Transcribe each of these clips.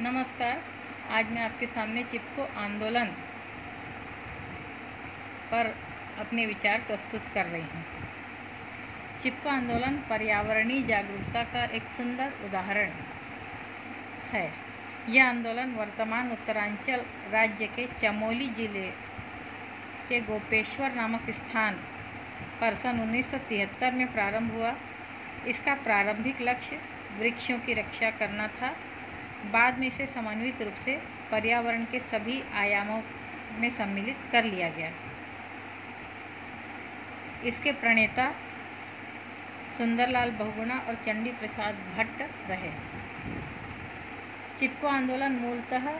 नमस्कार। आज मैं आपके सामने चिपको आंदोलन पर अपने विचार प्रस्तुत कर रही हूँ। चिपको आंदोलन पर्यावरणीय जागरूकता का एक सुंदर उदाहरण है। यह आंदोलन वर्तमान उत्तरांचल राज्य के चमोली जिले के गोपेश्वर नामक स्थान पर सन 1973 में प्रारंभ हुआ। इसका प्रारंभिक लक्ष्य वृक्षों की रक्षा करना था। बाद में इसे समन्वित रूप से पर्यावरण के सभी आयामों में सम्मिलित कर लिया गया। इसके प्रणेता सुंदरलाल बहुगुणा और चंडी प्रसाद भट्ट रहे। चिपको आंदोलन मूलतः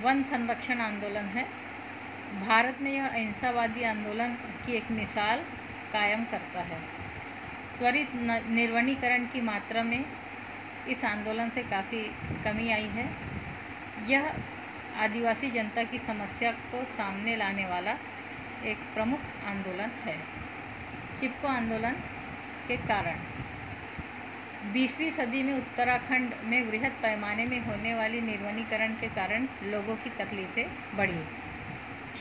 वन संरक्षण आंदोलन है। भारत में यह अहिंसावादी आंदोलन की एक मिसाल कायम करता है। त्वरित निर्वनीकरण की मात्रा में इस आंदोलन से काफ़ी कमी आई है। यह आदिवासी जनता की समस्या को सामने लाने वाला एक प्रमुख आंदोलन है। चिपको आंदोलन के कारण 20वीं सदी में उत्तराखंड में वृहद पैमाने में होने वाली निर्वनीकरण के कारण लोगों की तकलीफ़ें बढ़ी।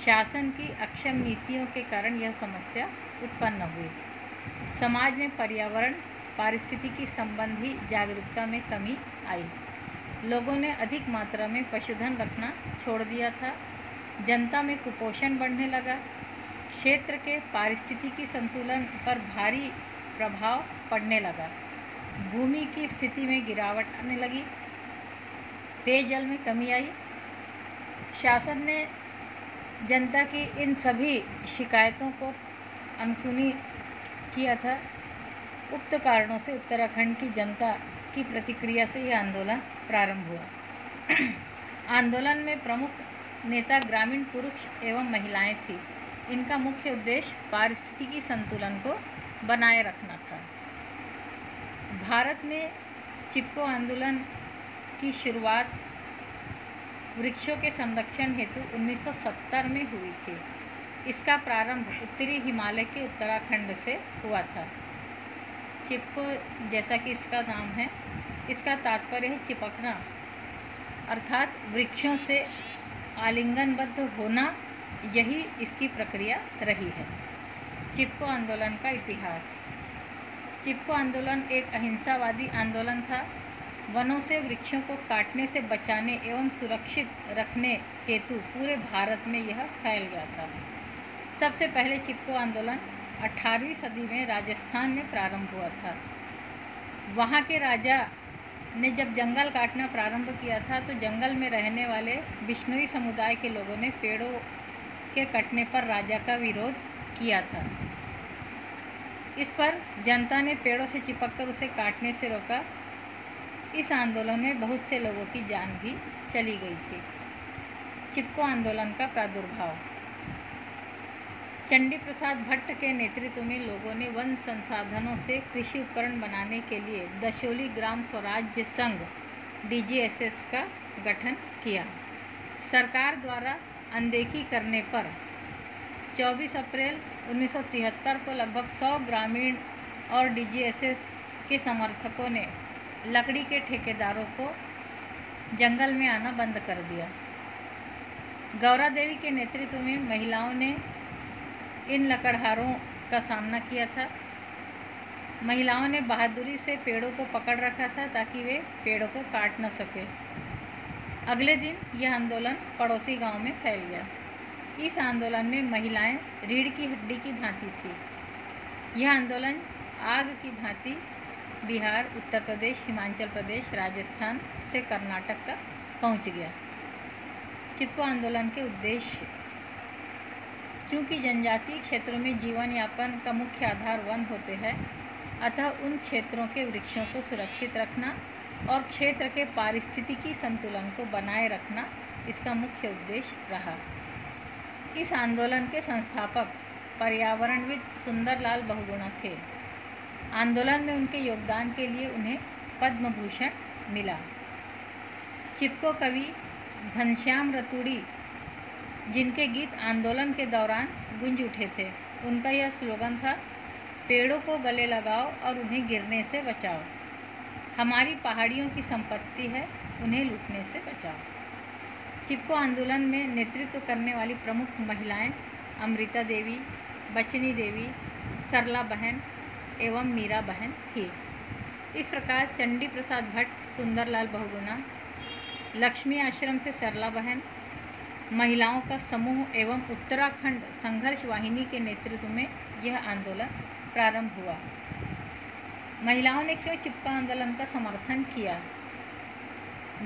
शासन की अक्षम नीतियों के कारण यह समस्या उत्पन्न हुई। समाज में पर्यावरण पारिस्थितिकी संबंधी जागरूकता में कमी आई। लोगों ने अधिक मात्रा में पशुधन रखना छोड़ दिया था। जनता में कुपोषण बढ़ने लगा। क्षेत्र के पारिस्थितिकी संतुलन पर भारी प्रभाव पड़ने लगा। भूमि की स्थिति में गिरावट आने लगी। पेयजल में कमी आई। शासन ने जनता की इन सभी शिकायतों को अनसुनी किया था। उक्त कारणों से उत्तराखंड की जनता की प्रतिक्रिया से यह आंदोलन प्रारंभ हुआ। आंदोलन में प्रमुख नेता ग्रामीण पुरुष एवं महिलाएं थी। इनका मुख्य उद्देश्य पारिस्थितिकी संतुलन को बनाए रखना था। भारत में चिपको आंदोलन की शुरुआत वृक्षों के संरक्षण हेतु 1970 में हुई थी। इसका प्रारंभ उत्तरी हिमालय के उत्तराखंड से हुआ था। चिपको, जैसा कि इसका नाम है, इसका तात्पर्य है चिपकना, अर्थात वृक्षों से आलिंगनबद्ध होना। यही इसकी प्रक्रिया रही है। चिपको आंदोलन का इतिहास। चिपको आंदोलन एक अहिंसावादी आंदोलन था। वनों से वृक्षों को काटने से बचाने एवं सुरक्षित रखने हेतु पूरे भारत में यह फैल गया था। सबसे पहले चिपको आंदोलन 18वीं सदी में राजस्थान में प्रारंभ हुआ था। वहाँ के राजा ने जब जंगल काटना प्रारंभ किया था तो जंगल में रहने वाले बिश्नोई समुदाय के लोगों ने पेड़ों के कटने पर राजा का विरोध किया था। इस पर जनता ने पेड़ों से चिपककर उसे काटने से रोका। इस आंदोलन में बहुत से लोगों की जान भी चली गई थी। चिपको आंदोलन का प्रादुर्भाव। चंडी प्रसाद भट्ट के नेतृत्व में लोगों ने वन संसाधनों से कृषि उपकरण बनाने के लिए दशोली ग्राम स्वराज्य संघ DGSS का गठन किया। सरकार द्वारा अनदेखी करने पर 24 अप्रैल 1973 को लगभग 100 ग्रामीण और DGSS के समर्थकों ने लकड़ी के ठेकेदारों को जंगल में आना बंद कर दिया। गौरा देवी के नेतृत्व में महिलाओं ने इन लकड़हारों का सामना किया था। महिलाओं ने बहादुरी से पेड़ों को पकड़ रखा था ताकि वे पेड़ों को काट न सके। अगले दिन यह आंदोलन पड़ोसी गांव में फैल गया। इस आंदोलन में महिलाएं रीढ़ की हड्डी की भांति थी। यह आंदोलन आग की भांति बिहार, उत्तर प्रदेश, हिमाचल प्रदेश, राजस्थान से कर्नाटक तक पहुंच गया। चिपको आंदोलन के उद्देश्य। चूँकि जनजातीय क्षेत्रों में जीवन यापन का मुख्य आधार वन होते हैं, अतः उन क्षेत्रों के वृक्षों को सुरक्षित रखना और क्षेत्र के पारिस्थितिकी संतुलन को बनाए रखना इसका मुख्य उद्देश्य रहा। इस आंदोलन के संस्थापक पर्यावरणविद सुंदरलाल बहुगुणा थे। आंदोलन में उनके योगदान के लिए उन्हें पद्म भूषण मिला। चिपको कवि घनश्याम रतुड़ी, जिनके गीत आंदोलन के दौरान गूंज उठे थे, उनका यह स्लोगन था, पेड़ों को गले लगाओ और उन्हें गिरने से बचाओ। हमारी पहाड़ियों की संपत्ति है, उन्हें लूटने से बचाओ। चिपको आंदोलन में नेतृत्व करने वाली प्रमुख महिलाएं अमृता देवी, बचनी देवी, सरला बहन एवं मीरा बहन थी। इस प्रकार चंडी प्रसाद भट्ट, सुंदरलाल बहुगुणा, लक्ष्मी आश्रम से सरला बहन, महिलाओं का समूह एवं उत्तराखंड संघर्ष वाहिनी के नेतृत्व में यह आंदोलन प्रारंभ हुआ। महिलाओं ने क्यों चिपको आंदोलन का समर्थन किया?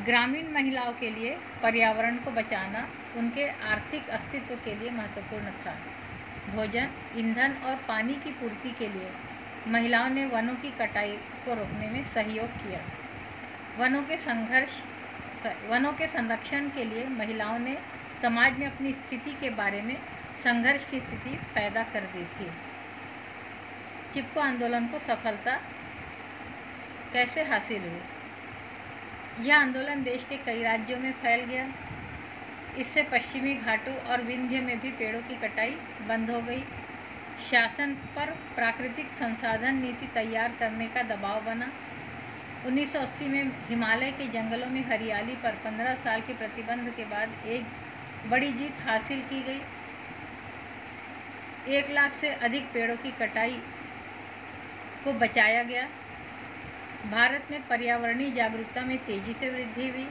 ग्रामीण महिलाओं के लिए पर्यावरण को बचाना उनके आर्थिक अस्तित्व के लिए महत्वपूर्ण था। भोजन, ईंधन और पानी की पूर्ति के लिए महिलाओं ने वनों की कटाई को रोकने में सहयोग किया। वनों के संरक्षण के लिए महिलाओं ने समाज में अपनी स्थिति के बारे में संघर्ष की स्थिति पैदा कर दी थी। चिपको आंदोलन को सफलता कैसे हासिल हुई? यह आंदोलन देश के कई राज्यों में फैल गया। इससे पश्चिमी घाटों और विंध्य में भी पेड़ों की कटाई बंद हो गई। शासन पर प्राकृतिक संसाधन नीति तैयार करने का दबाव बना। 1980 में हिमालय के जंगलों में हरियाली पर 15 साल के प्रतिबंध के बाद एक बड़ी जीत हासिल की गई। 1 लाख से अधिक पेड़ों की कटाई को बचाया गया। भारत में पर्यावरणीय जागरूकता में तेजी से वृद्धि हुई।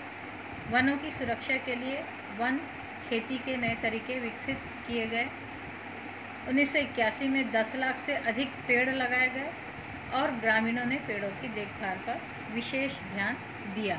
वनों की सुरक्षा के लिए वन खेती के नए तरीके विकसित किए गए। 1981 में 10 लाख से अधिक पेड़ लगाए गए और ग्रामीणों ने पेड़ों की देखभाल पर विशेष ध्यान दिया।